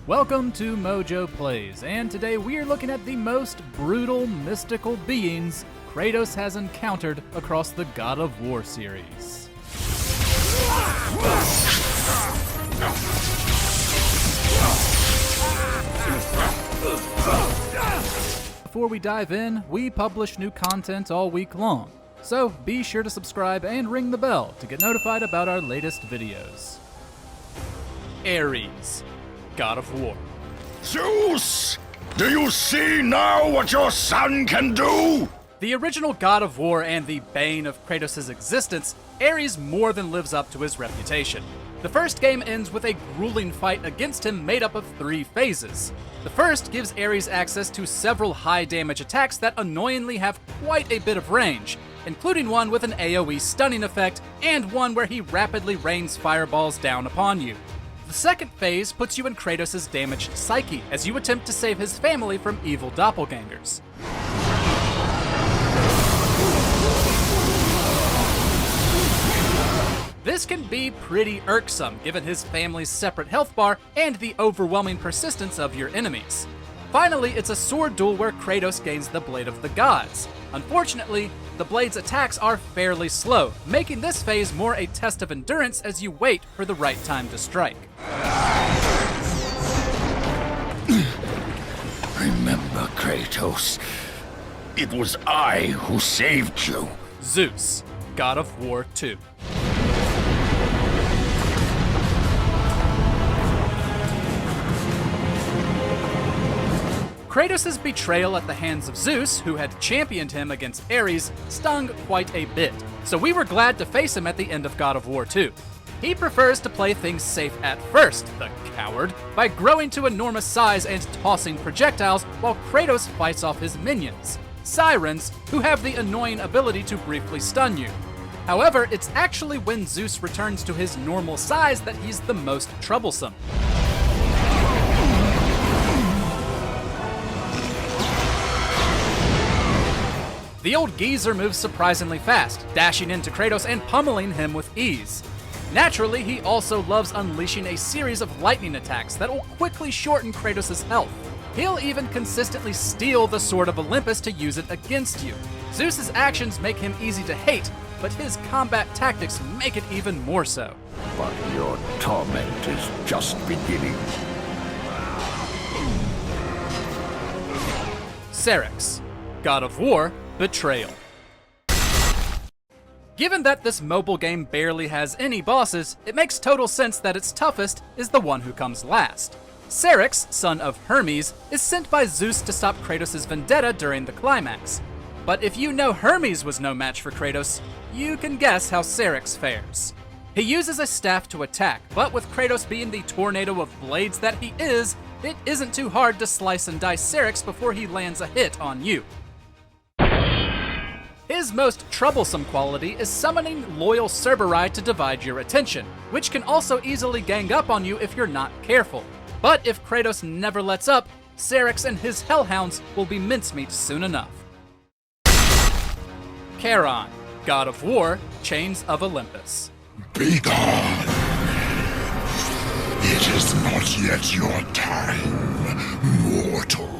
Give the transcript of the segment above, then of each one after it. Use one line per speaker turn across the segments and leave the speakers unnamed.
Welcome to MojoPlays, and today we are looking at the most brutal mystical beings Kratos has encountered across the God of War series. Before we dive in, we publish new content all week long, so be sure to subscribe and ring the bell to get notified about our latest videos. Ares, God of War.
Zeus! Do you see now what your son can do?
The original God of War and the bane of Kratos' existence, Ares more than lives up to his reputation. The first game ends with a grueling fight against him made up of 3 phases. The first gives Ares access to several high-damage attacks that annoyingly have quite a bit of range, including one with an AoE stunning effect and one where he rapidly rains fireballs down upon you. The second phase puts you in Kratos' damaged psyche as you attempt to save his family from evil doppelgangers. This can be pretty irksome given his family's separate health bar and the overwhelming persistence of your enemies. Finally, it's a sword duel where Kratos gains the Blade of the Gods. Unfortunately, the blade's attacks are fairly slow, making this phase more a test of endurance as you wait for the right time to strike.
Remember, Kratos. It was I who saved you.
Zeus, God of War 2. Kratos' betrayal at the hands of Zeus, who had championed him against Ares, stung quite a bit, so we were glad to face him at the end of God of War 2. He prefers to play things safe at first, the coward, by growing to enormous size and tossing projectiles while Kratos fights off his minions, Sirens, who have the annoying ability to briefly stun you. However, it's actually when Zeus returns to his normal size that he's the most troublesome. The old geezer moves surprisingly fast, dashing into Kratos and pummeling him with ease. Naturally, he also loves unleashing a series of lightning attacks that will quickly shorten Kratos' health. He'll even consistently steal the Sword of Olympus to use it against you. Zeus' actions make him easy to hate, but his combat tactics make it even more so.
But your torment is just beginning.
Syrinx, God of War, Betrayal. Given that this mobile game barely has any bosses, it makes total sense that its toughest is the one who comes last. Syrinx, son of Hermes, is sent by Zeus to stop Kratos' vendetta during the climax. But if you know Hermes was no match for Kratos, you can guess how Syrinx fares. He uses a staff to attack, but with Kratos being the tornado of blades that he is, it isn't too hard to slice and dice Syrinx before he lands a hit on you. His most troublesome quality is summoning loyal Cerberus to divide your attention, which can also easily gang up on you if you're not careful. But if Kratos never lets up, Syrinx and his hellhounds will be mincemeat soon enough. Charon, God of War, Chains of Olympus.
Be gone. It is not yet your time, mortal.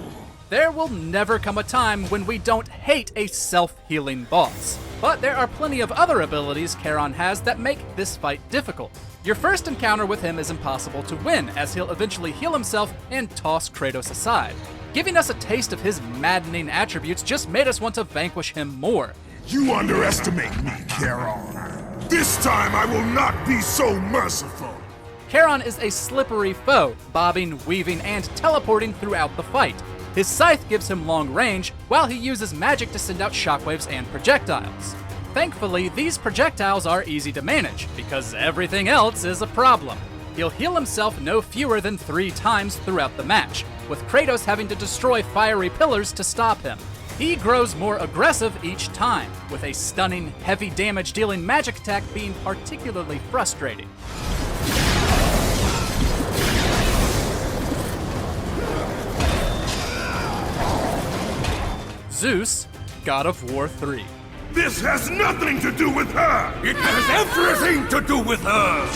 There will never come a time when we don't hate a self-healing boss. But there are plenty of other abilities Charon has that make this fight difficult. Your first encounter with him is impossible to win, as he'll eventually heal himself and toss Kratos aside. Giving us a taste of his maddening attributes just made us want to vanquish him more.
You underestimate me, Charon. This time I will not be so merciful.
Charon is a slippery foe, bobbing, weaving, and teleporting throughout the fight. His scythe gives him long range, while he uses magic to send out shockwaves and projectiles. Thankfully, these projectiles are easy to manage, because everything else is a problem. He'll heal himself no fewer than 3 times throughout the match, with Kratos having to destroy fiery pillars to stop him. He grows more aggressive each time, with a stunning, heavy damage-dealing magic attack being particularly frustrating. Zeus, God of War 3.
This has nothing to do with her!
It has everything to do with her!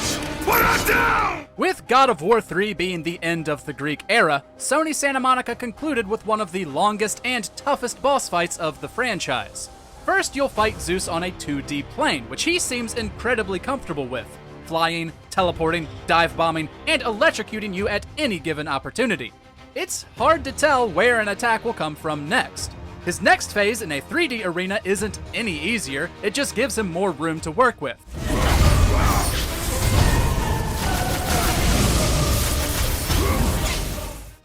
Put her down!
With God of War 3 being the end of the Greek era, Sony Santa Monica concluded with one of the longest and toughest boss fights of the franchise. First, you'll fight Zeus on a 2D plane, which he seems incredibly comfortable with, flying, teleporting, dive bombing, and electrocuting you at any given opportunity. It's hard to tell where an attack will come from next. His next phase in a 3D arena isn't any easier, it just gives him more room to work with.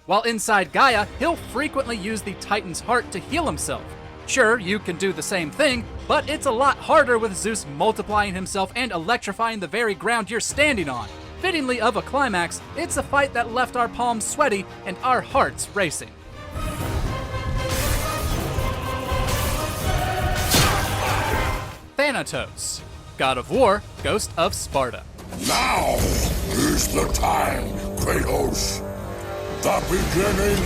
While inside Gaia, he'll frequently use the Titan's heart to heal himself. Sure, you can do the same thing, but it's a lot harder with Zeus multiplying himself and electrifying the very ground you're standing on. Fittingly of a climax, it's a fight that left our palms sweaty and our hearts racing. Thanatos, God of War, Ghost of Sparta.
Now is the time, Kratos. The beginning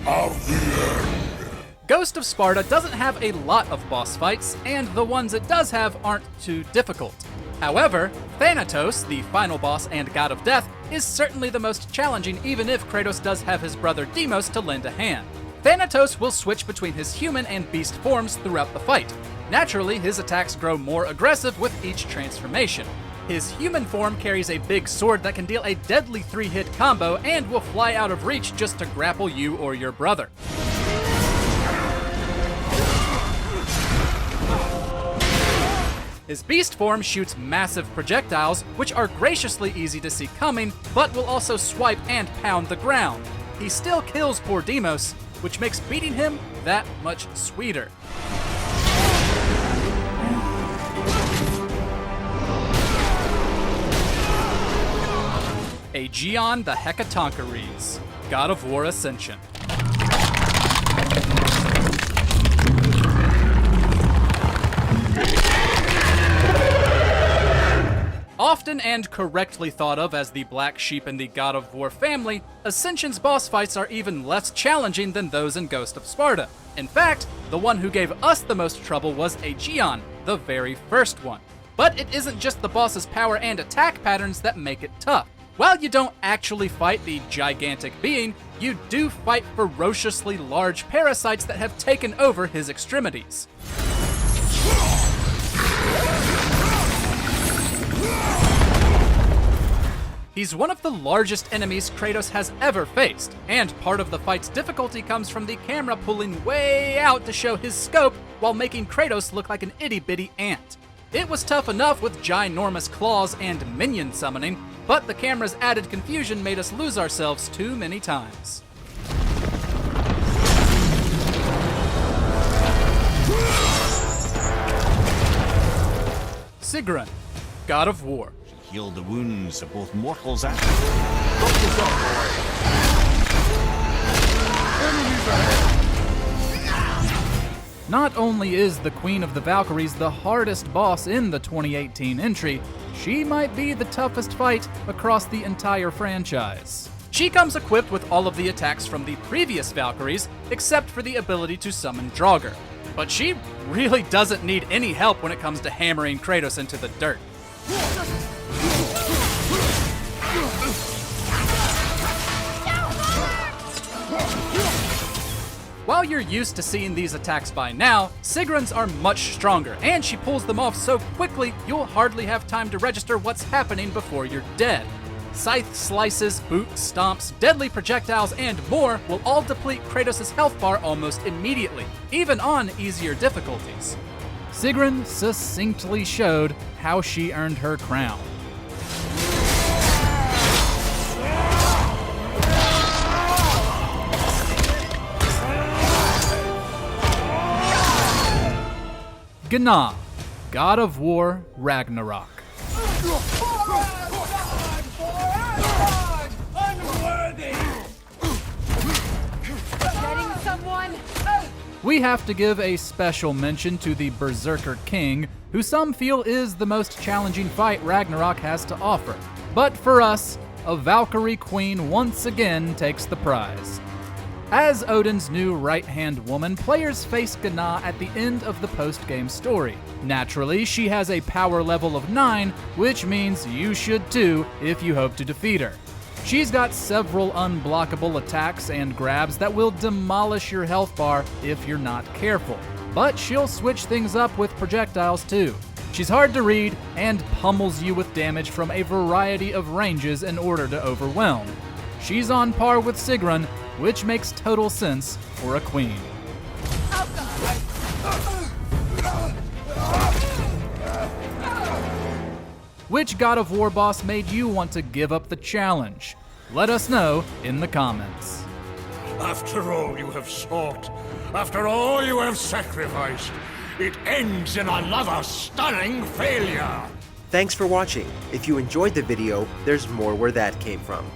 of the end.
Ghost of Sparta doesn't have a lot of boss fights, and the ones it does have aren't too difficult. However, Thanatos, the final boss and god of death, is certainly the most challenging, even if Kratos does have his brother Deimos to lend a hand. Thanatos will switch between his human and beast forms throughout the fight. Naturally, his attacks grow more aggressive with each transformation. His human form carries a big sword that can deal a deadly 3-hit combo and will fly out of reach just to grapple you or your brother. His beast form shoots massive projectiles, which are graciously easy to see coming, but will also swipe and pound the ground. He still kills poor Deimos, which makes beating him that much sweeter. Aegeon the Hecatoncheires, God of War Ascension. Often and correctly thought of as the black sheep in the God of War family, Ascension's boss fights are even less challenging than those in Ghost of Sparta. In fact, the one who gave us the most trouble was Aegeon, the very first one. But it isn't just the boss's power and attack patterns that make it tough. While you don't actually fight the gigantic being, you do fight ferociously large parasites that have taken over his extremities. He's one of the largest enemies Kratos has ever faced, and part of the fight's difficulty comes from the camera pulling way out to show his scope while making Kratos look like an itty-bitty ant. It was tough enough with ginormous claws and minion summoning, but the camera's added confusion made us lose ourselves too many times. Sigrun, God of War.
Heal the wounds of both mortals and...
Not only is the Queen of the Valkyries the hardest boss in the 2018 entry, she might be the toughest fight across the entire franchise. She comes equipped with all of the attacks from the previous Valkyries, except for the ability to summon Draugr. But she really doesn't need any help when it comes to hammering Kratos into the dirt. While you're used to seeing these attacks by now, Sigrun's are much stronger, and she pulls them off so quickly you'll hardly have time to register what's happening before you're dead. Scythe slices, boot stomps, deadly projectiles, and more will all deplete Kratos' health bar almost immediately, even on easier difficulties. Sigrun succinctly showed how she earned her crown. Gná, God of War Ragnarok. We have to give a special mention to the Berserker King, who some feel is the most challenging fight Ragnarok has to offer. But for us, a Valkyrie Queen once again takes the prize. As Odin's new right-hand woman, players face Gná at the end of the post-game story. Naturally, she has a power level of 9, which means you should too if you hope to defeat her. She's got several unblockable attacks and grabs that will demolish your health bar if you're not careful. But she'll switch things up with projectiles too. She's hard to read and pummels you with damage from a variety of ranges in order to overwhelm. She's on par with Sigrun, which makes total sense for a queen. Which God of War boss made you want to give up the challenge? Let us know in the comments.
After all you have sought, after all you have sacrificed, it ends in another stunning failure.
Thanks for watching. If you enjoyed the video, there's more where that came from.